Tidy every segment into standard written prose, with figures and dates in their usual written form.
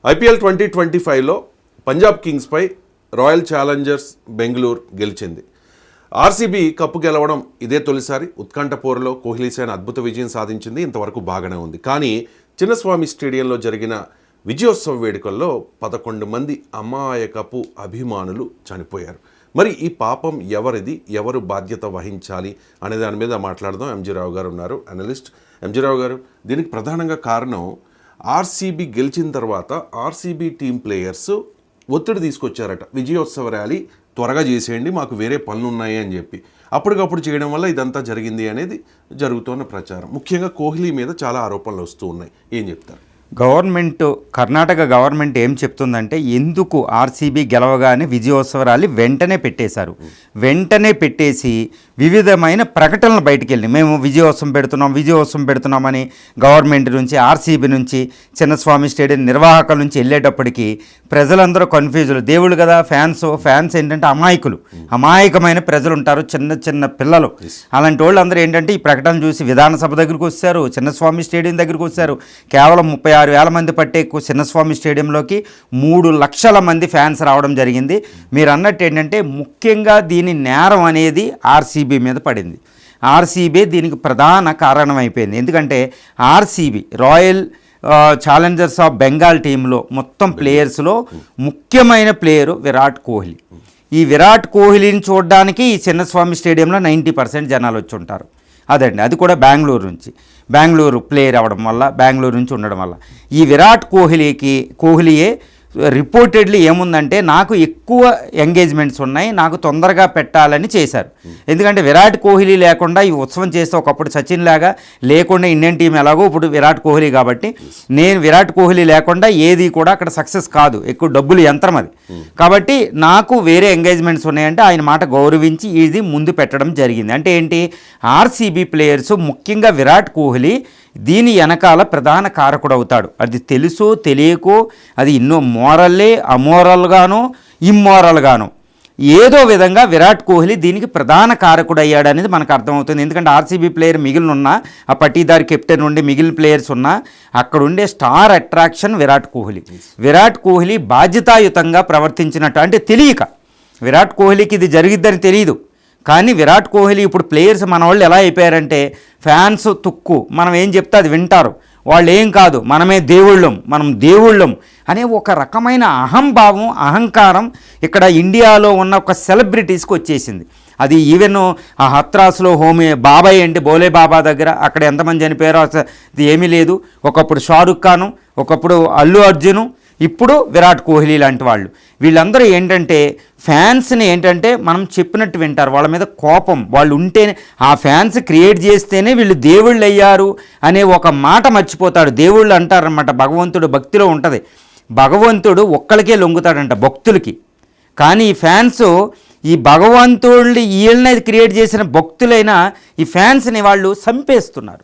IPL 2025లో పంజాబ్ కింగ్స్పై royal challengers Bengaluru గెలిచింది. ఆర్సీబీ కప్పు గెలవడం ఇదే తొలిసారి. ఉత్కంఠపోరులో కోహ్లీసేన అద్భుత విజయం సాధించింది. ఇంతవరకు బాగానే ఉంది. కానీ చిన్నస్వామి స్టేడియంలో జరిగిన విజయోత్సవ వేడుకల్లో 11 మంది అమాయకపు అభిమానులు చనిపోయారు. మరి ఈ పాపం ఎవరిది, ఎవరు బాధ్యత వహించాలి అనే దాని మీద మాట్లాడదాం. ఎంజీ రావు గారు ఉన్నారు, అనలిస్ట్. ఎంజీ రావు గారు, దీనికి ప్రధానంగా కారణం ఆర్సీబీ గెలిచిన తర్వాత ఆర్సీబీ టీం ప్లేయర్స్ ఒత్తిడి తీసుకొచ్చారట. విజయోత్సవ ర్యాలీ త్వరగా చేసేయండి, మాకు వేరే పనులు ఉన్నాయి అని చెప్పి అప్పటికప్పుడు చేయడం వల్ల ఇదంతా జరిగింది అనేది జరుగుతున్న ప్రచారం. ముఖ్యంగా కోహ్లీ మీద చాలా ఆరోపణలు వస్తూ ఉన్నాయి. ఏం చెప్తారు? కర్ణాటక గవర్నమెంట్ ఏం చెప్తుందంటే, ఎందుకు ఆర్సీబీ గెలవగానే విజయోత్సవ ర్యాలీ వెంటనే పెట్టేశారు. వెంటనే పెట్టేసి వివిధమైన ప్రకటనలు బయటికి వెళ్ళి మేము విజయోత్సవం పెడుతున్నామని గవర్నమెంట్ నుంచి, ఆర్సీబీ నుంచి, చిన్నస్వామి స్టేడియం నిర్వాహకుల నుంచి వెళ్ళేటప్పటికి ప్రజలందరూ కన్ఫ్యూజులు. దేవుళ్ళు కదా ఫ్యాన్స్ ఏంటంటే అమాయకమైన ప్రజలు ఉంటారు, చిన్న పిల్లలు. అలాంటి వాళ్ళు అందరూ ఏంటంటే ఈ ప్రకటన చూసి విధానసభ దగ్గరికి వచ్చారు, చిన్నస్వామి స్టేడియం దగ్గరికి వచ్చారు. కేవలం 36,000 మంది పట్టే చిన్నస్వామి స్టేడియంలోకి 3 లక్షల మంది ఫ్యాన్స్ రావడం జరిగింది. మీరు అన్నట్టు ఏంటంటే ముఖ్యంగా దీని నేరం అనేది ఆర్సీబీ మీద పడింది. ఆర్సీబీ దీనికి ప్రధాన కారణం అయిపోయింది. ఎందుకంటే RCB royal Challengers of Bengal టీంలో మొత్తం ప్లేయర్స్లో ముఖ్యమైన ప్లేయరు విరాట్ కోహ్లీ. ఈ విరాట్ కోహ్లీని చూడడానికి ఈ చిన్నస్వామి స్టేడియంలో 90% జనాలు వచ్చి ఉంటారు. అది కూడా బెంగళూరు ప్లేయర్ అవ్వడం వల్ల, బెంగళూరు నుంచి ఉండడం వల్ల ఈ విరాట్ కోహ్లీయే రిపోర్టెడ్లీ ఏముందంటే, నాకు ఎక్కువ ఎంగేజ్మెంట్స్ ఉన్నాయి, నాకు తొందరగా పెట్టాలని చేశారు. ఎందుకంటే విరాట్ కోహ్లీ లేకుండా ఈ ఉత్సవం చేస్తే ఒకప్పుడు సచిన్ లాగా లేకుండా ఇండియన్ టీం ఎలాగో ఇప్పుడు విరాట్ కోహ్లీ కాబట్టి నేను విరాట్ కోహ్లీ లేకుండా ఏది కూడా అక్కడ సక్సెస్ కాదు, ఎక్కువ డబ్బులు యంత్రం అది. కాబట్టి నాకు వేరే ఎంగేజ్మెంట్స్ ఉన్నాయంటే ఆయన మాట గౌరవించి ఇది ముందు పెట్టడం జరిగింది. అంటే ఏంటి, ఆర్సీబీ ప్లేయర్స్ ముఖ్యంగా విరాట్ కోహ్లీ దీని వెనకాల ప్రధాన కారకుడు అవుతాడు. అది తెలుసో తెలియకో, అది మోరల్లే అమోరల్గానో ఇమ్మోరల్గానో ఏదో విధంగా విరాట్ కోహ్లీ దీనికి ప్రధాన కారకుడు అయ్యాడు అనేది మనకు అర్థమవుతుంది. ఎందుకంటే ఆర్సీబీ ప్లేయర్ మిగిలిన ఉన్న ఆ పట్టీదార్ కెప్టెన్ ఉండి మిగిలిన ప్లేయర్స్ ఉన్నా అక్కడ ఉండే స్టార్ అట్రాక్షన్ విరాట్ కోహ్లీ బాధ్యతాయుతంగా ప్రవర్తించినట్టు, అంటే తెలియక విరాట్ కోహ్లీకి ఇది జరిగిద్దని తెలియదు. కానీ విరాట్ కోహ్లీ ఇప్పుడు ప్లేయర్స్ మన వాళ్ళు ఎలా అయిపోయారంటే, ఫ్యాన్స్ తుక్కు, మనం ఏం చెప్తే అది వింటారు, వాళ్ళు ఏం కాదు, మనం దేవుళ్ళం అనే ఒక రకమైన అహంభావం, అహంకారం ఇక్కడ ఇండియాలో ఉన్న ఒక సెలబ్రిటీస్కి వచ్చేసింది. అది ఈవెన్ ఆ హత్రాస్లో బాబాయ్ అంటే బోలే బాబా దగ్గర అక్కడ ఎంతమంది చనిపోయారో అది ఏమీ లేదు. ఒకప్పుడు షారుఖ్ ఖాను, ఒకప్పుడు అల్లు అర్జును, ఇప్పుడు విరాట్ కోహ్లీ లాంటి వీళ్ళందరూ ఏంటంటే ఫ్యాన్స్ని ఏంటంటే మనం చెప్పినట్టు వింటారు. వాళ్ళ మీద కోపం వాళ్ళు ఉంటేనే, ఆ ఫ్యాన్స్ క్రియేట్ చేస్తేనే వీళ్ళు దేవుళ్ళు అయ్యారు అనే ఒక మాట మర్చిపోతాడు. దేవుళ్ళు అంటారనమాట, భగవంతుడు భక్తిలో ఉంటుంది, భగవంతుడు ఒక్కడికే లొంగుతాడంట భక్తులకి. కానీ ఈ ఫ్యాన్స్ ఈ భగవంతుడిని వీళ్ళని క్రియేట్ చేసిన భక్తులైన ఈ ఫ్యాన్స్ని వాళ్ళు చంపేస్తున్నారు,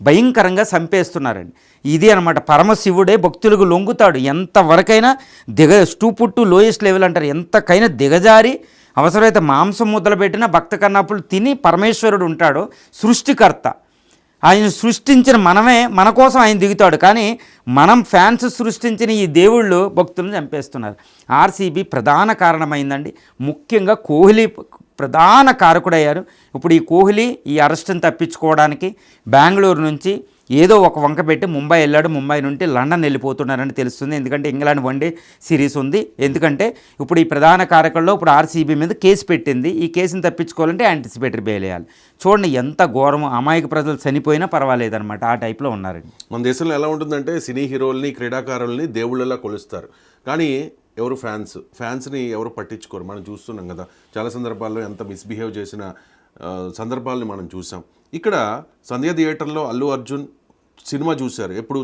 భయంకరంగా చంపేస్తున్నారండి. ఇది అనమాట, పరమశివుడే భక్తులకు లొంగుతాడు. ఎంతవరకైనా స్టూపుడ్ టు లోయెస్ట్ లెవెల్ అంటారు, ఎంతకైనా దిగజారి అవసరమైతే మాంసం ముద్దలు పెట్టిన భక్త కన్నప్పులు తిని పరమేశ్వరుడు ఉంటాడు, సృష్టికర్త. ఆయన సృష్టించిన మన కోసం ఆయన దిగుతాడు. కానీ మనం ఫ్యాన్స్ సృష్టించిన ఈ దేవుళ్ళు భక్తులను చంపేస్తున్నారు. ఆర్సీబీ ప్రధాన కారణమైందండి. ముఖ్యంగా కోహ్లీ ప్రధాన కారకుడయ్యారు. ఇప్పుడు ఈ కోహ్లీ ఈ అరెస్ట్ని తప్పించుకోవడానికి బెంగళూరు నుంచి ఏదో ఒక వంక పెట్టి ముంబై వెళ్ళాడు, ముంబై నుండి లండన్ వెళ్ళిపోతున్నారని తెలుస్తుంది. ఎందుకంటే ఇంగ్లాండ్ వన్డే సిరీస్ ఉంది. ఎందుకంటే ఇప్పుడు ఈ ప్రధాన కారకుల్లో ఇప్పుడు ఆర్సీబీ మీద కేసు పెట్టింది. ఈ కేసుని తప్పించుకోవాలంటే యాంటిసిపేటరీ బెయిల్ వేయాలి. చూడండి ఎంత ఘోరము, అమాయక ప్రజలు చనిపోయినా పర్వాలేదన్నమాట, ఆ టైప్లో ఉన్నారండి. మన దేశంలో ఎలా ఉంటుందంటే సినీ హీరోల్ని, క్రీడాకారుల్ని దేవుళ్ళలా కొలుస్తారు. కానీ ఎవరు ఫ్యాన్స్ని ఎవరు పట్టించుకోరు. మనం చూస్తున్నాం కదా, చాలా సందర్భాల్లో ఎంత మిస్బిహేవ్ చేసిన సందర్భాలని మనం చూసాం. ఇక్కడ సంధ్య థియేటర్లో అల్లు అర్జున్ సినిమా చూశారు, ఎప్పుడు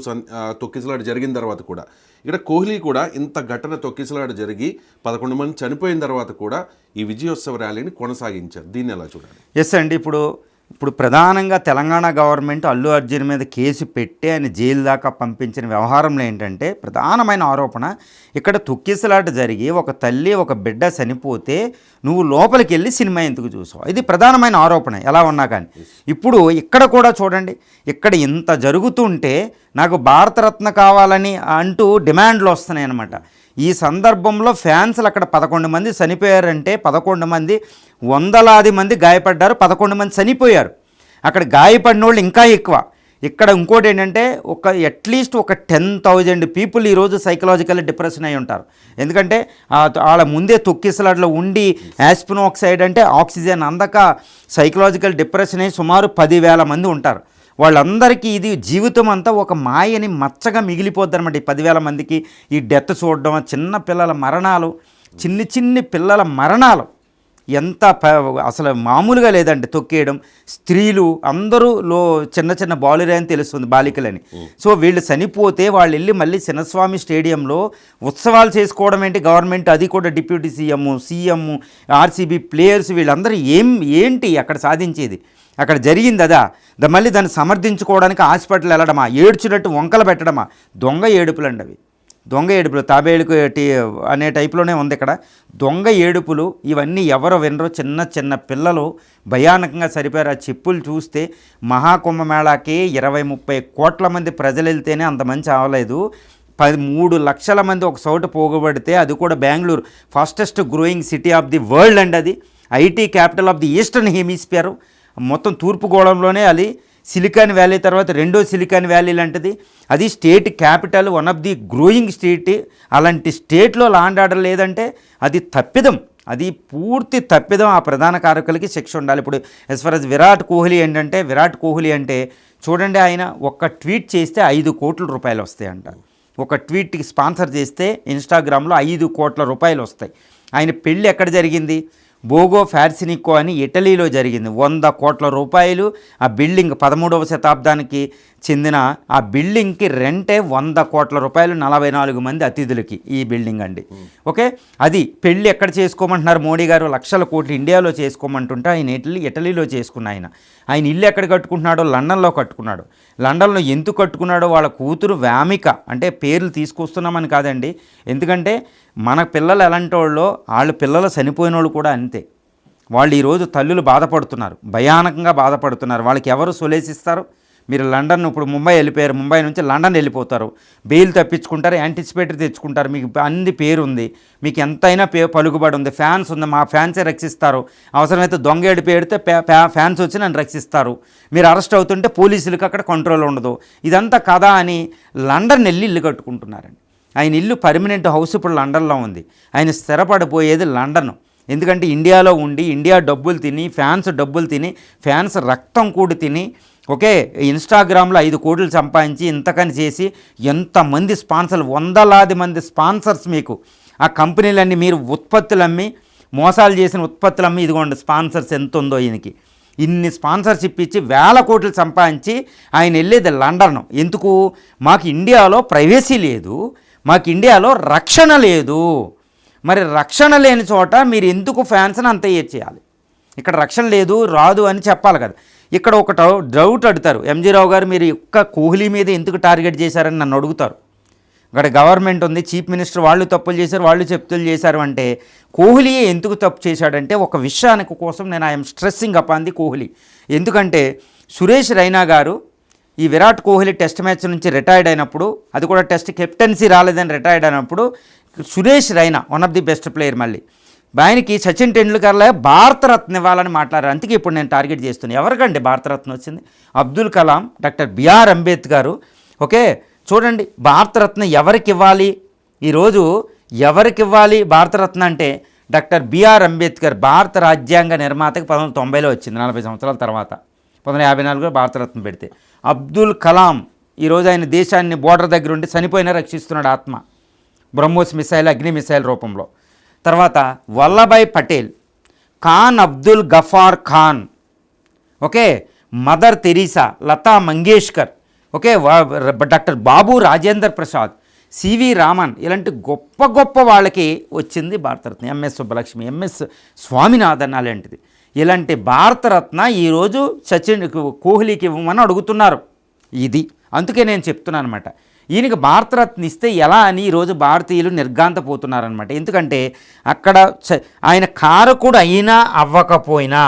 తొక్కిసలాట జరిగిన తర్వాత కూడా. ఇక్కడ కోహ్లీ కూడా ఇంత ఘటన తొక్కిసలాట జరిగి 11 మంది చనిపోయిన తర్వాత కూడా ఈ విజయోత్సవ ర్యాలీని కొనసాగించారు. దీన్ని ఎలా చూడాలి? ఎస్ అండి, ఇప్పుడు ఇప్పుడు ప్రధానంగా తెలంగాణ గవర్నమెంట్ అల్లు అర్జున్ మీద కేసు పెట్టి ఆయన జైలు దాకా పంపించిన వ్యవహారంలో ఏంటంటే ప్రధానమైన ఆరోపణ ఇక్కడ తొక్కిసలాట జరిగి ఒక తల్లి ఒక బిడ్డ చనిపోతే నువ్వు లోపలికి వెళ్ళి సినిమా ఎందుకు చూసావు, ఇది ప్రధానమైన ఆరోపణ ఎలా ఉన్నా కానీ. ఇప్పుడు ఇక్కడ కూడా చూడండి, ఇక్కడ ఇంత జరుగుతుంటే నాకు భారతరత్న కావాలని అంటూ డిమాండ్లు వస్తున్నాయి అన్నమాట. ఈ సందర్భంలో ఫ్యాన్స్లు అక్కడ 11 మంది చనిపోయారంటే 11 మంది, వందలాది మంది గాయపడ్డారు, 11 మంది చనిపోయారు. అక్కడ గాయపడిన వాళ్ళు ఇంకా ఎక్కువ. ఇక్కడ ఇంకోటి ఏంటంటే అట్లీస్ట్ ఒక 10,000 పీపుల్ ఈరోజు సైకలాజికల్ డిప్రెషన్ అయి ఉంటారు. ఎందుకంటే వాళ్ళ ముందే తొక్కిసలాట్లో ఉండి యాస్పినోక్సైడ్ అంటే ఆక్సిజన్ అందక సైకలాజికల్ డిప్రెషన్ అయ్యి సుమారు 10,000 మంది ఉంటారు. వాళ్ళందరికీ ఇది జీవితం అంతా ఒక మాయని మచ్చగా మిగిలిపోద్ది అనమాట. ఈ 10,000 మందికి ఈ డెత్ చూడడం, చిన్న పిల్లల మరణాలు, చిన్ని పిల్లల మరణాలు ఎంత అసలు మామూలుగా లేదండి. తొక్కేయడం, స్త్రీలు అందరూ చిన్న బాలురే అని తెలుస్తుంది, బాలికలని. సో వీళ్ళు చనిపోతే వాళ్ళు వెళ్ళి మళ్ళీ చిన్నస్వామి స్టేడియంలో ఉత్సవాలు చేసుకోవడం ఏంటి గవర్నమెంట్, అది కూడా డిప్యూటీ సీఎం, ఆర్సీబీ ప్లేయర్స్ వీళ్ళందరూ ఏంటి అక్కడ సాధించేది, అక్కడ జరిగింది అదా. మళ్ళీ దాన్ని సమర్థించుకోవడానికి హాస్పిటల్ వెళ్ళడమా, ఏడ్చినట్టు వంకలు పెట్టడమా, దొంగ ఏడుపులు అండి అవి. దొంగ ఏడుపులు తాబేలుకు అనే టైప్లోనే ఉంది ఇక్కడ. దొంగ ఏడుపులు ఇవన్నీ ఎవరో వినరో, చిన్న పిల్లలు భయానకంగా సరిపోయారు. ఆ చెప్పులు చూస్తే మహాకుంభమేళాకి 20-30 కోట్ల మంది ప్రజలు వెళ్తేనే అంతమంది చావలేదు. 13 లక్షల మంది ఒక చోట పోగబడితే, అది కూడా Bengaluru fastest growing city of the world అండి. అది IT capital of the eastern hemisphere. మొత్తం తూర్పు గోళంలోనే అది సిలికాన్ వ్యాలీ తర్వాత రెండో సిలికాన్ వ్యాలీ లాంటిది. అది state capital, one of the growing state. అలాంటి స్టేట్లో లాండ్ ఆర్డర్ లేదంటే అది తప్పిదం, అది పూర్తి తప్పిదం. ఆ ప్రధాన కారకులకి శిక్ష ఉండాలి. ఇప్పుడు as for as Virat Kohli అంటే చూడండి, ఆయన ఒక్క ట్వీట్ చేస్తే 5 కోట్ల రూపాయలు వస్తాయంట. ఒక ట్వీట్కి స్పాన్సర్ చేస్తే ఇన్స్టాగ్రామ్లో 5 కోట్ల రూపాయలు వస్తాయి. ఆయన పెళ్ళి ఎక్కడ జరిగింది, బోగో ఫ్యార్సినికో అని ఇటలీలో జరిగింది. 100 కోట్ల రూపాయలు ఆ బిల్డింగ్, 13వ శతాబ్దానికి చెందిన ఆ బిల్డింగ్కి రెంటే 100 కోట్ల రూపాయలు, 44 మంది అతిథులకి ఈ బిల్డింగ్ అండి. ఓకే, అది పెళ్ళి ఎక్కడ చేసుకోమంటున్నారు మోడీ గారు, లక్షల కోట్లు ఇండియాలో చేసుకోమంటుంటే ఆయన ఇటలీలో చేసుకున్న ఆయన ఇల్లు ఎక్కడ కట్టుకుంటున్నాడో లండన్లో కట్టుకున్నాడు. లండన్లో ఎందుకు కట్టుకున్నాడో వాళ్ళ కూతురు వ్యామిక, అంటే పేర్లు తీసుకొస్తున్నామని కాదండి, ఎందుకంటే మన పిల్లలు ఎలాంటి వాళ్ళ పిల్లలు చనిపోయిన వాళ్ళు కూడా అంతే. వాళ్ళు ఈరోజు తల్లులు బాధపడుతున్నారు, భయానకంగా బాధపడుతున్నారు. వాళ్ళకి ఎవరు సొలేసిస్తారు? మీరు లండన్, ఇప్పుడు ముంబై వెళ్ళిపోయారు, ముంబై నుంచి లండన్ వెళ్ళిపోతారు, బెయిల్ తప్పించుకుంటారు, యాంటిసిపేటరీ తెచ్చుకుంటారు, మీకు అన్ని పేరు ఉంది, మీకు ఎంతైనా పలుకుబడి ఉంది, ఫ్యాన్స్ ఉంది, మా ఫ్యాన్సే రక్షిస్తారు, అవసరమైతే దొంగ ఏడు పెడితే ఫ్యాన్స్ వచ్చి నన్ను రక్షిస్తారు, మీరు అరెస్ట్ అవుతుంటే పోలీసులకు అక్కడ కంట్రోల్ ఉండదు, ఇదంతా కదా అని లండన్ వెళ్ళి ఇల్లు కట్టుకుంటున్నారండి. ఆయన ఇల్లు పర్మనెంట్ హౌస్ ఇప్పుడు లండన్లో ఉంది. ఆయన స్థిరపడిపోయేది లండన్. ఎందుకంటే ఇండియాలో ఉండి ఇండియా డబ్బులు తిని, ఫ్యాన్స్ డబ్బులు తిని, ఫ్యాన్స్ రక్తం కూడి తిని, ఓకే, ఇన్స్టాగ్రామ్లో 5 కోట్లు సంపాదించి ఇంతకని చేసి ఎంతమంది స్పాన్సర్లు, వందలాది మంది స్పాన్సర్స్ మీకు. ఆ కంపెనీలన్నీ మీరు ఉత్పత్తులు అమ్మి, మోసాలు చేసిన ఉత్పత్తులు అమ్మి, ఇదిగోండి స్పాన్సర్స్ ఎంత ఉందో ఈయనకి. ఇన్ని స్పాన్సర్షిప్ ఇచ్చి 1000 కోట్లు సంపాదించి ఆయన వెళ్ళేది లండన్. ఎందుకు? మాకు ఇండియాలో ప్రైవసీ లేదు, మాకు ఇండియాలో రక్షణ లేదు. మరి రక్షణ లేని చోట మీరు ఎందుకు ఫ్యాన్స్ని అంత చేయాలి? ఇక్కడ రక్షణ లేదు, రాదు అని చెప్పాలి కదా. ఇక్కడ ఒక డౌట్ అడుగుతారు, ఎంజీ రావు గారు మీరు ఒక్క కోహ్లీ మీద ఎందుకు టార్గెట్ చేశారని నన్ను అడుగుతారు. ఇక్కడ గవర్నమెంట్ ఉంది, చీఫ్ మినిస్టర్ వాళ్ళు తప్పులు చేశారు, వాళ్ళు చెప్తులు చేశారు అంటే కోహ్లీ ఎందుకు తప్పు చేశాడంటే ఒక విషయానికి కోసం నేను I'm stressing upon the Kohli. ఎందుకంటే సురేష్ రైనా గారు ఈ విరాట్ కోహ్లీ టెస్ట్ మ్యాచ్ నుంచి రిటైర్డ్ అయినప్పుడు, అది కూడా టెస్ట్ కెప్టెన్సీ రాలేదని రిటైర్డ్ అయినప్పుడు, Suresh Raina one of the best player, మళ్ళీ ఆయనకి సచిన్ టెండూల్కర్లే భారతరత్న ఇవ్వాలని మాట్లాడారు. అందుకే ఇప్పుడు నేను టార్గెట్ చేస్తున్నాను. ఎవరికండి భారతరత్న వచ్చింది? Abdul Kalam, doctor BR Ambedkar. Okay, చూడండి భారతరత్న ఎవరికి ఇవ్వాలి ఈరోజు, ఎవరికి ఇవ్వాలి భారతరత్న అంటే డాక్టర్ బిఆర్ అంబేద్కర్, భారత రాజ్యాంగ నిర్మాతకి 1990లో వచ్చింది, 40 సంవత్సరాల తర్వాత. 1954లో భారతరత్న పెడితే, అబ్దుల్ కలాం ఈరోజు ఆయన దేశాన్ని బోర్డర్ దగ్గర ఉండి చనిపోయినా రక్షిస్తున్నాడు ఆత్మ, బ్రహ్మోస్ మిసైల్, అగ్ని మిసైల్ రూపంలో. తర్వాత Vallabhbhai Patel, Khan Abdul Ghaffar Khan, okay, Mother Teresa, Lata Mangeshkar, okay, doctor Babu Rajendra Prasad, CV Raman, ఇలాంటి గొప్ప వాళ్ళకి వచ్చింది భారతరత్న. ఎంఎస్ సుబ్బలక్ష్మి, ఎంఎస్ స్వామినాథన్ అలాంటిది. ఇలాంటి భారతరత్న ఈరోజు కోహ్లీకి ఇవ్వమని అడుగుతున్నారు. ఇది అందుకే నేను చెప్తున్నాను అనమాట. ఈయనకి భారతరత్న ఇస్తే ఎలా అని ఈరోజు భారతీయులు నిర్ఘాంతపోతున్నారనమాట. ఎందుకంటే అక్కడ ఆయన కారకుడు అయినా అవ్వకపోయినా,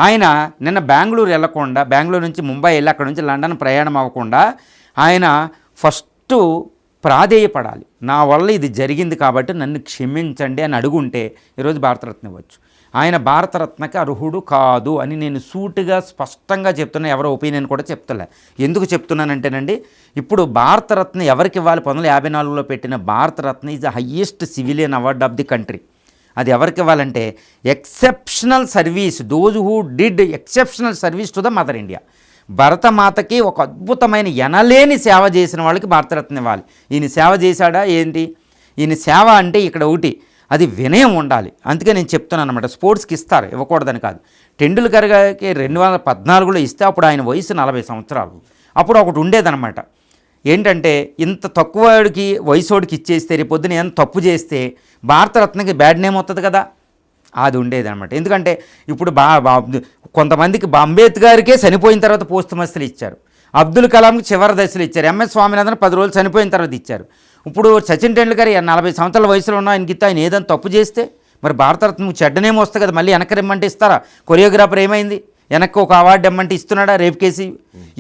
ఆయన నిన్న బెంగళూరు వెళ్ళకుండా, బెంగళూరు నుంచి ముంబై వెళ్ళి అక్కడ నుంచి లండన్ ప్రయాణం అవ్వకుండా ఆయన ఫస్ట్ ప్రాధేయపడాలి. నా వల్ల ఇది జరిగింది కాబట్టి నన్ను క్షమించండి అని అడుగుంటే ఈరోజు భారతరత్న ఇవ్వచ్చు. ఆయన భారతరత్నకి అర్హుడు కాదు అని నేను సూటిగా స్పష్టంగా చెప్తున్నా. ఎవరో ఒపీనియన్ కూడా చెప్తలే. ఎందుకు చెప్తున్నానంటేనండి, ఇప్పుడు భారతరత్న ఎవరికి ఇవ్వాలి? 1954లో పెట్టిన Bharat Ratna is the highest civilian award of the country. అది ఎవరికి ఇవ్వాలంటే exceptional service, those who did exceptional service to the mother India. భరతమాతకి ఒక అద్భుతమైన ఎనలేని సేవ చేసిన వాళ్ళకి భారతరత్న ఇవ్వాలి. ఈయన సేవ చేశాడా ఏంటి? ఈయన సేవ అంటే ఇక్కడ ఒకటి, అది వినయం ఉండాలి. అందుకే నేను చెప్తున్నాను అనమాట. స్పోర్ట్స్కి ఇస్తారు, ఇవ్వకూడదని కాదు. టెండూల్కర్కి 2014లో ఇస్తే అప్పుడు ఆయన వయసు 40 సంవత్సరాలు. అప్పుడు ఒకటి ఉండేదన్నమాట, ఏంటంటే ఇంత తక్కువకి వయసోడికి ఇచ్చేస్తే రేపొద్దున ఏమైనా తప్పు చేస్తే భారతరత్నకి బ్యాడ్ నేమ్ వస్తుంది కదా, అది ఉండేది అనమాట. ఎందుకంటే ఇప్పుడు కొంతమందికి అంబేద్కర్కే చనిపోయిన తర్వాత పోస్టుమస్లు ఇచ్చారు, అబ్దుల్ కలాంకి చివరి దశలు ఇచ్చారు, ఎంఎస్ స్వామినాథన్ 10 రోజులు చనిపోయిన తర్వాత ఇచ్చారు. ఇప్పుడు సచిన్ టెండూల్కర్ 40 సంవత్సరాల వయసులో ఉన్న ఆయనకి ఆయన ఏదైనా తప్పు చేస్తే మరి భారతరత్న చెడ్డనేమో వస్తుంది కదా, మళ్ళీ వెనక్కి రమ్మంటే ఇస్తారా? కొరియోగ్రాఫర్ ఏమైంది, వెనక్కి ఒక అవార్డు ఇమ్మంటే ఇస్తున్నాడా? రేపు కేసి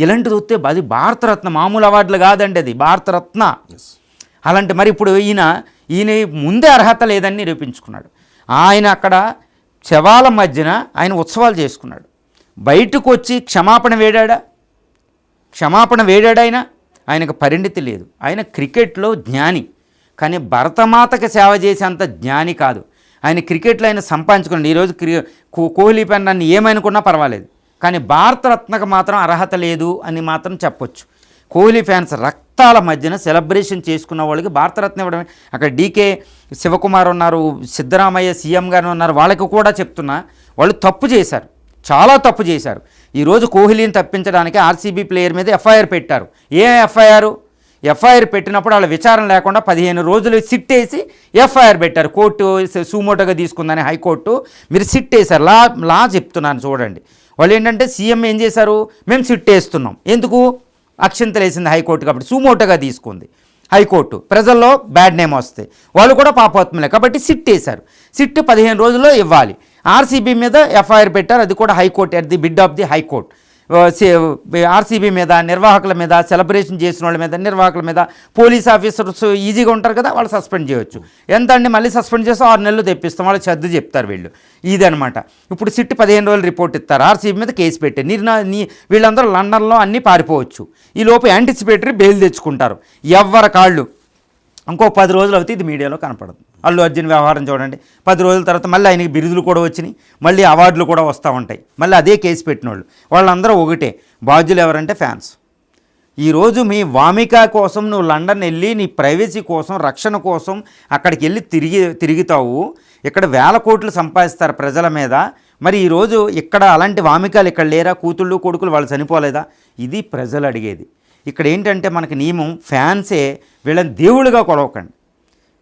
ఇలాంటిది వస్తే అది భారతరత్న, మామూలు అవార్డులు కాదండి, అది భారతరత్న. అలాంటి మరి ఇప్పుడు ఈయన ముందే అర్హత లేదని నిరూపించుకున్నాడు. ఆయన అక్కడ శవాల మధ్యన ఆయన ఉత్సవాలు చేసుకున్నాడు. బయటకు వచ్చి క్షమాపణ వేడాడు ఆయనకు పరిణితి లేదు. ఆయన క్రికెట్లో జ్ఞాని, కానీ భరతమాతకి సేవ చేసేంత జ్ఞాని కాదు. ఆయన క్రికెట్లో ఆయన సంపాదించుకున్నాడు. ఈరోజు కోహ్లీ పైన నన్ను ఏమనుకున్నా పర్వాలేదు, కానీ భారతరత్నకు మాత్రం అర్హత లేదు అని మాత్రం చెప్పొచ్చు. కోహ్లీ ఫ్యాన్స్ రక్తాల మధ్యన సెలబ్రేషన్ చేసుకున్న వాళ్ళకి భారతరత్న ఇవ్వడమే. అక్కడ డీకే శివకుమార్ ఉన్నారు, సిద్ధరామయ్య సీఎం గారు ఉన్నారు, వాళ్ళకి కూడా చెప్తున్నా, వాళ్ళు తప్పు చేశారు, చాలా తప్పు చేశారు. ఈరోజు కోహ్లీని తప్పించడానికి ఆర్సీబీ ప్లేయర్ మీద ఎఫ్ఐఆర్ పెట్టారు. ఏ ఎఫ్ఐఆర్ పెట్టినప్పుడు వాళ్ళ విచారణ లేకుండా 15 రోజులు సిట్ వేసి ఎఫ్ఐఆర్ పెట్టారు. కోర్టు సుమోటోగా తీసుకుందని హైకోర్టు, మీరు సిట్ వేశారు. లా చెప్తున్నాను చూడండి. వాళ్ళు ఏంటంటే సీఎం ఏం చేశారు, మేము సిట్ వేస్తున్నాం, ఎందుకు? అక్షింతలు వేసింది హైకోర్టు కాబట్టి సుమోటోగా తీసుకుంది హైకోర్టు. ప్రజల్లో బ్యాడ్ నేమ్ వస్తాయి, వాళ్ళు కూడా పాపాత్ములే కాబట్టి సిట్ వేశారు. సిట్ 15 రోజుల్లో ఇవ్వాలి. ఆర్సీబీ మీద ఎఫ్ఐఆర్ పెట్టారు, అది కూడా high court, at the bid of the high court. RCB మీద, నిర్వాహకుల మీద, సెలబ్రేషన్ చేసిన వాళ్ళ మీద, నిర్వాహకుల మీద, పోలీస్ ఆఫీసర్స్ ఈజీగా ఉంటారు కదా, వాళ్ళు సస్పెండ్ చేయొచ్చు. ఎంత అండి, మళ్ళీ సస్పెండ్ చేస్తే 6 నెలలు తెప్పిస్తాం, వాళ్ళు సర్దు చెప్తారు వీళ్ళు. ఇదనమాట. ఇప్పుడు సిట్ 15 రోజులు రిపోర్ట్ ఇస్తారు, ఆర్సీబీ మీద కేసు పెట్టి వీళ్ళందరూ లండన్లో అన్నీ పారిపోవచ్చు. ఈ లోపు యాంటిసిపేటరీ బెయిల్ తెచ్చుకుంటారు. ఎవరి కాళ్ళు ఇంకో 10 రోజులు అవుతే ఇది మీడియాలో కనపడదు. అల్లు అర్జున్ వ్యవహారం చూడండి, 10 రోజుల తర్వాత మళ్ళీ ఆయనకి బిరుదులు కూడా వచ్చినాయి, మళ్ళీ అవార్డులు కూడా వస్తూ ఉంటాయి. మళ్ళీ అదే కేసు పెట్టిన వాళ్ళందరూ ఒకటే, బాధ్యులు ఎవరంటే ఫ్యాన్స్. ఈరోజు మీ వామిక కోసం నువ్వు లండన్ వెళ్ళి నీ ప్రైవసీ కోసం, రక్షణ కోసం అక్కడికి వెళ్ళి తిరుగుతావు. ఇక్కడ 1000 కోట్లు సంపాదిస్తారు ప్రజల మీద. మరి ఈరోజు ఇక్కడ అలాంటి వామికాలు ఇక్కడ లేరా? కూతుళ్ళు కొడుకులు వాళ్ళు చనిపోలేదా? ఇది ప్రజలు అడిగేది. ఇక్కడ ఏంటంటే మనకి నియమం, ఫ్యాన్సే వీళ్ళని దేవుళ్ళుగా కొలవకండి.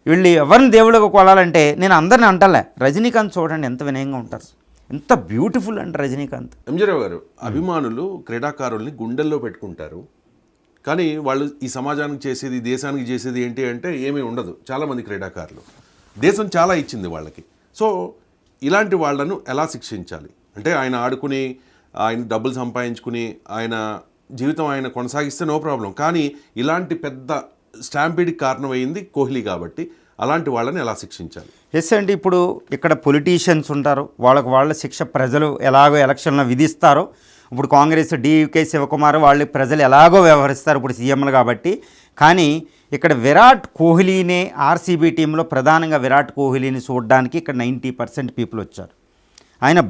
వీళ్ళు ఎవరిని దేవుళ్ళుగా కొలాలంటే, నేను అందరిని అంటలే, రజనీకాంత్ చూడండి ఎంత వినయంగా ఉంటారు, ఎంత బ్యూటిఫుల్ అంట రజనీకాంత్. ఎంజీరావు గారు, అభిమానులు క్రీడాకారుల్ని గుండెల్లో పెట్టుకుంటారు, కానీ వాళ్ళు ఈ సమాజానికి చేసేది, దేశానికి చేసేది ఏంటి అంటే ఏమీ ఉండదు. చాలామంది క్రీడాకారులు, దేశం చాలా ఇచ్చింది వాళ్ళకి. సో ఇలాంటి వాళ్ళను ఎలా శిక్షించాలి అంటే, ఆయన ఆడుకుని, ఆయన డబ్బులు సంపాదించుకుని, ఆయన జీవితం ఆయన కొనసాగిస్తే నో ప్రాబ్లం, కానీ ఇలాంటి పెద్ద స్టాంపీడ్కి కారణమైంది కోహ్లీ కాబట్టి అలాంటి వాళ్ళని ఎలా శిక్షించాలి? ఎస్ అండి, ఇప్పుడు ఇక్కడ పొలిటీషియన్స్ ఉంటారు, వాళ్ళ శిక్ష ప్రజలు ఎలాగో ఎలక్షన్లో విధిస్తారో, ఇప్పుడు కాంగ్రెస్ డీకే శివకుమార్ వాళ్ళు ప్రజలు ఎలాగో వ్యవహరిస్తారు ఇప్పుడు సీఎంలు కాబట్టి. కానీ ఇక్కడ విరాట్ కోహ్లీనే ఆర్సీబీ టీంలో ప్రధానంగా విరాట్ కోహ్లీని చూడడానికి ఇక్కడ 90% పీపుల్ వచ్చారు. ఆయన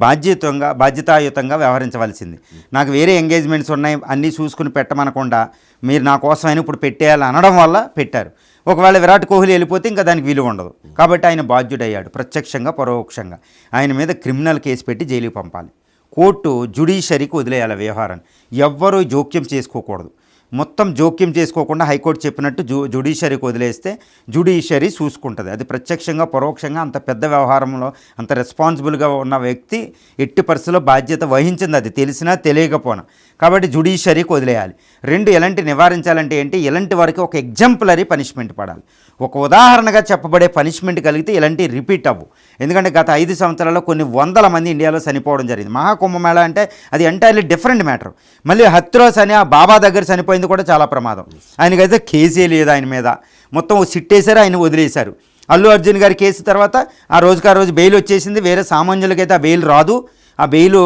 బాధ్యతాయుతంగా వ్యవహరించవలసింది. నాకు వేరే ఎంగేజ్మెంట్స్ ఉన్నాయి, అన్నీ చూసుకుని పెట్టమనకుండా మీరు నా కోసమైనా ఇప్పుడు పెట్టేయాలి అనడం వల్ల పెట్టారు. ఒకవేళ విరాట్ కోహ్లీ వెళ్ళిపోతే ఇంకా దానికి విలువ ఉండదు. కాబట్టి ఆయన బాధ్యుడయ్యాడు, ప్రత్యక్షంగా పరోక్షంగా. ఆయన మీద క్రిమినల్ కేసు పెట్టి జైలుకి పంపాలి. కోర్టు జ్యుడిషియరీకి వదిలేయాలి వ్యవహారాన్ని, ఎవ్వరూ జోక్యం చేసుకోకూడదు. మొత్తం జోక్యం చేసుకోకుండా హైకోర్టు చెప్పినట్టు జ్యుడిషియరీకి వదిలేస్తే జ్యుడిషియరీ చూసుకుంటుంది. అది ప్రత్యక్షంగా పరోక్షంగా అంత పెద్ద వ్యవహారంలో అంత రెస్పాన్సిబుల్గా ఉన్న వ్యక్తి ఎట్టి పరిస్థితుల్లో బాధ్యత వహించింది, అది తెలిసినా తెలియకపోయినా. కాబట్టి జ్యుడిషియరీకి వదిలేయాలి. 2, ఎలాంటి నివారించాలంటే ఏంటి, ఇలాంటి వారికి ఒక ఎగ్జాంపులరీ పనిష్మెంట్ పడాలి. ఒక ఉదాహరణగా చెప్పబడే పనిష్మెంట్ కలిగితే ఇలాంటి రిపీట్ అవ్వు. ఎందుకంటే గత 5 సంవత్సరాల్లో కొన్ని వందల మంది ఇండియాలో చనిపోవడం జరిగింది. మహాకుంభమేళ అంటే అది ఎంటైర్లీ డిఫరెంట్ మ్యాటర్. మళ్ళీ హత్రోస్ అని ఆ బాబా దగ్గర చనిపోయింది కూడా చాలా ప్రమాదం. ఆయనకైతే కేసే లేదు ఆయన మీద, మొత్తం సిట్టేశారు, ఆయన వదిలేశారు. అల్లు అర్జున్ గారి కేసు తర్వాత ఆ రోజు బెయిల్ వచ్చేసింది. వేరే సామాన్యులకైతే ఆ బెయిల్ రాదు, ఆ బెయిల్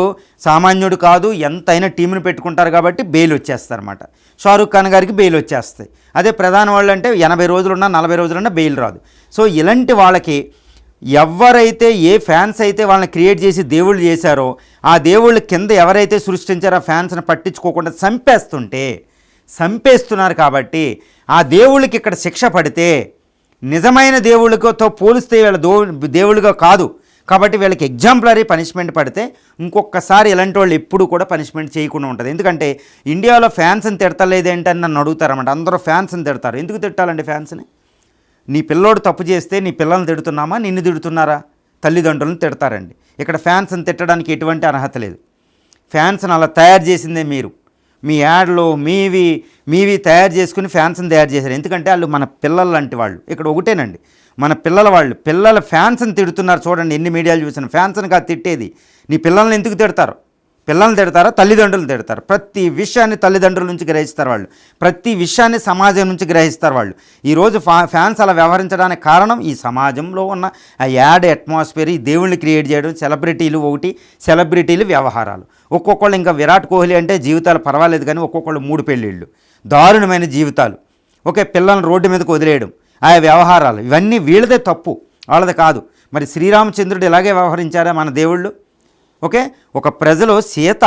సామాన్యుడు కాదు, ఎంతైనా టీంను పెట్టుకుంటారు కాబట్టి బెయిల్ వచ్చేస్తారన్నమాట. షారూఖ్ ఖాన్ గారికి బెయిల్ వచ్చేస్తాయి. అదే ప్రధాన వాళ్ళు అంటే 80 రోజులున్నా 40 రోజులున్నా బెయిల్ రాదు. సో ఇలాంటి వాళ్ళకి ఎవరైతే ఏ ఫ్యాన్స్ అయితే వాళ్ళని క్రియేట్ చేసి దేవుళ్ళు చేశారో ఆ దేవుళ్ళు కింద ఎవరైతే సృష్టించారో ఆ ఫ్యాన్స్ని పట్టించుకోకుండా చంపేస్తున్నారు. కాబట్టి ఆ దేవుళ్ళకి ఇక్కడ శిక్ష పడితే నిజమైన దేవుళ్ళతో పోలిస్తే వీళ్ళ దేవుళ్ళుగా కాదు. కాబట్టి వీళ్ళకి ఎగ్జాంపులరీ పనిష్మెంట్ పడితే ఇంకొకసారి ఇలాంటి వాళ్ళు ఎప్పుడు కూడా పనిష్మెంట్ చేయకుండా ఉంటుంది. ఎందుకంటే ఇండియాలో ఫ్యాన్స్ని తిడతలేదేంటి అని నన్ను అడుగుతారన్నమాట. అందరూ ఫ్యాన్స్ని తిడతారు. ఎందుకు తిట్టాలండి ఫ్యాన్స్ని? నీ పిల్లోడు తప్పు చేస్తే నీ పిల్లల్ని తిడుతున్నామా, నిన్ను తిడుతున్నారా? తల్లిదండ్రులను తిడతారండి. ఇక్కడ ఫ్యాన్స్ని తిట్టడానికి ఎటువంటి అర్హత లేదు. ఫ్యాన్స్ని అలా తయారు చేసిందే మీరు. మీ యాడ్లో మీవి తయారు చేసుకుని ఫ్యాన్స్ని తయారు చేశారు. ఎందుకంటే వాళ్ళు మన పిల్లలు లాంటి వాళ్ళు. ఇక్కడ ఒకటేనండి, మన పిల్లల ఫ్యాన్స్ని తిడుతున్నారు. చూడండి ఎన్ని మీడియాలు చూసిన ఫ్యాన్స్ని కాదు తిట్టేది. నీ పిల్లల్ని ఎందుకు తిడతారు? పిల్లల్ని తిడతారా, తల్లిదండ్రులను తిడతారు. ప్రతి విషయాన్ని తల్లిదండ్రుల నుంచి గ్రహిస్తారు వాళ్ళు, ప్రతి విషయాన్ని సమాజం నుంచి గ్రహిస్తారు వాళ్ళు. ఈరోజు ఫ్యాన్స్ అలా వ్యవహరించడానికి కారణం ఈ సమాజంలో ఉన్న ఆ యాడ్ అట్మాస్ఫియర్, ఈ దేవుళ్ళని క్రియేట్ చేయడం, సెలబ్రిటీలు వ్యవహారాలు. ఒక్కొక్కళ్ళు ఇంకా విరాట్ కోహ్లీ అంటే జీవితాలు పర్వాలేదు కానీ ఒక్కొక్కళ్ళు 3 పెళ్ళిళ్ళు, దారుణమైన జీవితాలు. ఓకే, పిల్లల్ని రోడ్డు మీదకి వదిలేయడం, ఆ వ్యవహారాలు, ఇవన్నీ వీళ్ళదే తప్పు, వాళ్ళది కాదు. మరి శ్రీరామచంద్రుడు ఇలాగే వ్యవహరించారా మన దేవుళ్ళు? ఓకే, ఒక ప్రజలు సీత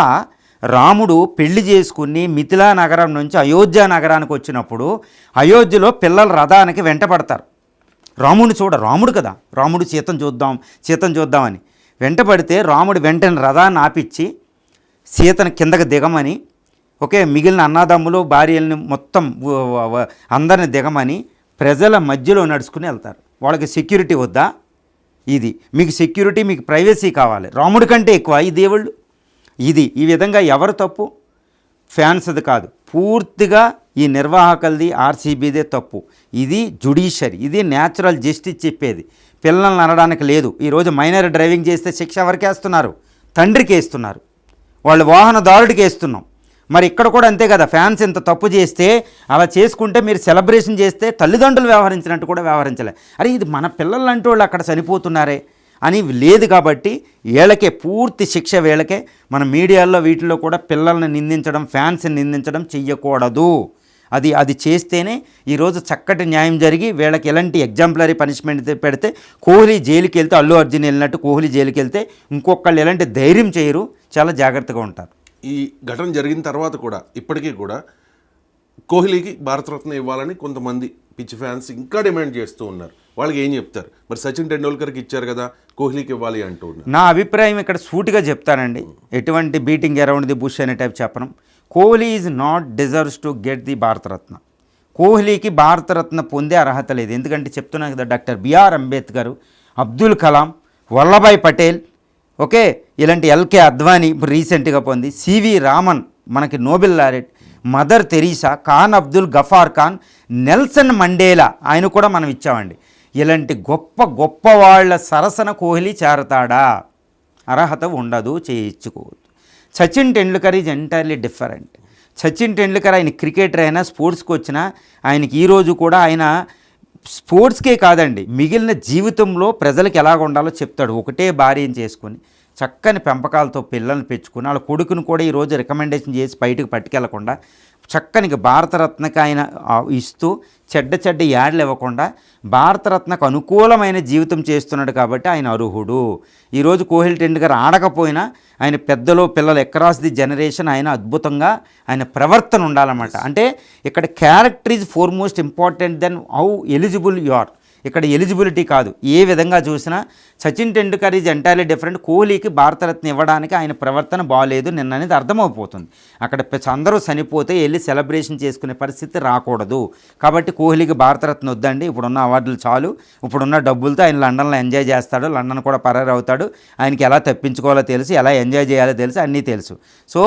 రాముడు పెళ్లి చేసుకుని మిథిలా నగరం నుంచి అయోధ్య నగరానికి వచ్చినప్పుడు అయోధ్యలో పిల్లలు రథానికి వెంటపడతారు. రాముడు కదా, రాముడు సీతను చూద్దామని వెంటపడితే రాముడు వెంటనే రథాన్ని ఆపిచ్చి సీతను కిందకి దిగమని, ఓకే, మిగిలిన అన్నదమ్ములు భార్యల్ని మొత్తం అందరిని దిగమని ప్రజల మధ్యలో నడుచుకుని వెళ్తారు. వాళ్ళకి సెక్యూరిటీ వద్దా? ఇది మీకు సెక్యూరిటీ, మీకు ప్రైవసీ కావాలి. రాముడి కంటే ఎక్కువ ఈ దేవుళ్ళు. ఈ విధంగా ఎవరు తప్పు? ఫ్యాన్స్ది కాదు, పూర్తిగా ఈ నిర్వాహకులది, ఆర్సీబీదే తప్పు. ఇది జ్యుడిషియరీ, ఇది న్యాచురల్ జస్టిస్ చెప్పేది. పిల్లల్ని అనడానికి లేదు. ఈరోజు మైనర్ డ్రైవింగ్ చేస్తే శిక్ష ఎవరికి వేస్తున్నారు? తండ్రికి వేస్తున్నారు, వాళ్ళు వాహనదారుడికి వేస్తున్నాం. మరి ఇక్కడ కూడా అంతే కదా, ఫ్యాన్స్ ఇంత తప్పు చేస్తే అలా చేసుకుంటే మీరు సెలబ్రేషన్ చేస్తే తల్లిదండ్రులు వ్యవహరించినట్టు కూడా వ్యవహరించలే. అరే ఇది మన పిల్లలు అంటూ వాళ్ళు అక్కడ చనిపోతున్నారే అని లేదు. కాబట్టి వీళ్ళకే పూర్తి శిక్ష, వీళ్ళకే. మన మీడియాల్లో వీటిల్లో కూడా పిల్లల్ని నిందించడం, ఫ్యాన్స్ని నిందించడం చెయ్యకూడదు. అది చేస్తేనే ఈరోజు చక్కటి న్యాయం జరిగి వీళ్ళకి ఎలాంటి ఎగ్జాంపులరీ పనిష్మెంట్ పెడితే కోహ్లీ జైలుకి వెళ్తే, అల్లు అర్జున్ వెళ్ళినట్టు కోహ్లీ జైలుకి వెళ్తే ఇంకొకళ్ళు ఎలాంటి ధైర్యం చేయరు, చాలా జాగ్రత్తగా ఉంటారు. ఈ ఘటన జరిగిన తర్వాత కూడా ఇప్పటికీ కూడా కోహ్లీకి భారతరత్న ఇవ్వాలని కొంతమంది పిచ్చి ఫ్యాన్స్ ఇంకా డిమాండ్ చేస్తూ ఉన్నారు. వాళ్ళకి ఏం చెప్తారు? మరి సచిన్ టెండూల్కర్కి ఇచ్చారు కదా, కోహ్లీకి ఇవ్వాలి అంటూ ఉన్నారు. నా అభిప్రాయం ఇక్కడ సూటిగా చెప్తానండి, ఎటువంటి బీటింగ్ అరౌండ్ ది బుష్ అనే టైప్ చెప్పను. Kohli is not deserves to get the Bharat Ratna. కోహ్లీకి భారతరత్న పొందే అర్హత లేదు. ఎందుకంటే చెప్తున్నాను కదా, doctor BR Ambedkar, Abdul Kalam, Vallabhbhai Patel, okay, ఇలాంటి ఎల్కే అద్వానీ ఇప్పుడు రీసెంట్గా పొంది, సివి రామన్ మనకి Nobel laureate, Mother Teresa, Khan Abdul Ghaffar Khan, Nelson Mandela, ఆయన కూడా మనం ఇచ్చామండి. ఇలాంటి గొప్ప వాళ్ళ సరసన కోహ్లీ చేరతాడా? అర్హత ఉండదు, చేయించుకోవద్దు. Sachin Tendulkar is entirely different. Sachin Tendulkar ఆయన క్రికెటర్ అయినా, స్పోర్ట్స్కి వచ్చినా ఆయనకి ఈరోజు కూడా ఆయన స్పోర్ట్స్కే కాదండి, మిగిలిన జీవితంలో ప్రజలకు ఎలాగ ఉండాలో చెప్తాడు. ఒకటే భార్యను చేసుకొని చక్కని పెంపకాలతో పిల్లల్ని పెంచుకుని వాళ్ళ కొడుకును కూడా ఈరోజు రికమెండేషన్ చేసి బయటకు పట్టుకెళ్లకుండా చక్కని భారతరత్నకు ఆయన ఇస్తూ చెడ్డ యాడ్లు ఇవ్వకుండా భారతరత్నకు అనుకూలమైన జీవితం చేస్తున్నాడు. కాబట్టి ఆయన అర్హుడు. ఈరోజు కోహ్లీ టెండూల్కర్ ఆడకపోయినా ఆయన పెద్దలు పిల్లలు అక్రాస్ ది జనరేషన్ ఆయన అద్భుతంగా ఆయన ప్రవర్తన ఉండాలన్నమాట. అంటే ఇక్కడ character is foremost important than how eligible you are. ఇక్కడ ఎలిజిబిలిటీ కాదు. ఏ విధంగా చూసినా Sachin Tendulkar is entirely different. కోహ్లీకి భారతరత్న ఇవ్వడానికి ఆయన ప్రవర్తన బాగాలేదు నిన్న అనేది అర్థమైపోతుంది. అక్కడ అందరూ చనిపోతే వెళ్ళి సెలబ్రేషన్ చేసుకునే పరిస్థితి రాకూడదు. కాబట్టి కోహ్లీకి భారతరత్న వద్దండి, ఇప్పుడున్న అవార్డులు చాలు, ఇప్పుడున్న డబ్బులతో ఆయన లండన్లో ఎంజాయ్ చేస్తాడు, లండన్ కూడా పరారు అవుతాడు, ఆయనకి ఎలా తప్పించుకోవాలో తెలుసు, ఎలా ఎంజాయ్ చేయాలో తెలుసు, అన్నీ తెలుసు. సో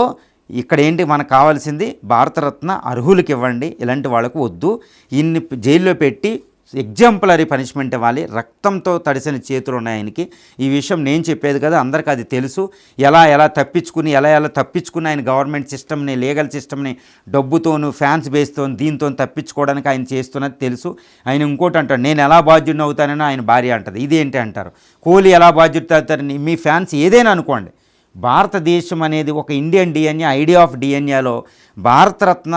ఇక్కడ ఏంటి మనకు కావాల్సింది, భారతరత్న అర్హులకి ఇవ్వండి, ఇలాంటి వాళ్ళకు వద్దు. ఇన్ని జైల్లో పెట్టి ఎగ్జాంపులరీ పనిష్మెంట్ ఇవ్వాలి. రక్తంతో తడిసిన చేతులు ఉన్నాయి ఆయనకి. ఈ విషయం నేను చెప్పేది కదా, అందరికీ అది తెలుసు. ఎలా తప్పించుకుని ఆయన గవర్నమెంట్ సిస్టమ్ని, లీగల్ సిస్టమ్ని డబ్బుతోను, ఫ్యాన్స్ బేస్తోను, దీంతో తప్పించుకోవడానికి ఆయన చేస్తున్నది తెలుసు. ఆయన ఇంకోటి అంటాడు, నేను ఎలా బాధ్యుడిని అవుతానని ఆయన భార్య అంటది. ఇదేంటి అంటారు, కోహ్లీ ఎలా బాధ్యుడు అవుతారని. మీ ఫ్యాన్స్ ఏదైనా అనుకోండి, భారతదేశం అనేది ఒక ఇండియన్ డిఎన్ఏ, ఐడియా ఆఫ్ డిఎన్ఏలో భారతరత్న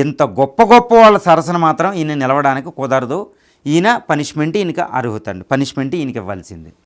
ఇంత గొప్ప వాళ్ళ సరసన మాత్రం ఈయన నిలవడానికి కుదరదు. ఈయన పనిష్మెంట్, ఈయనకి అర్హత అండి, పనిష్మెంట్ ఈయనకి ఇవ్వాల్సింది.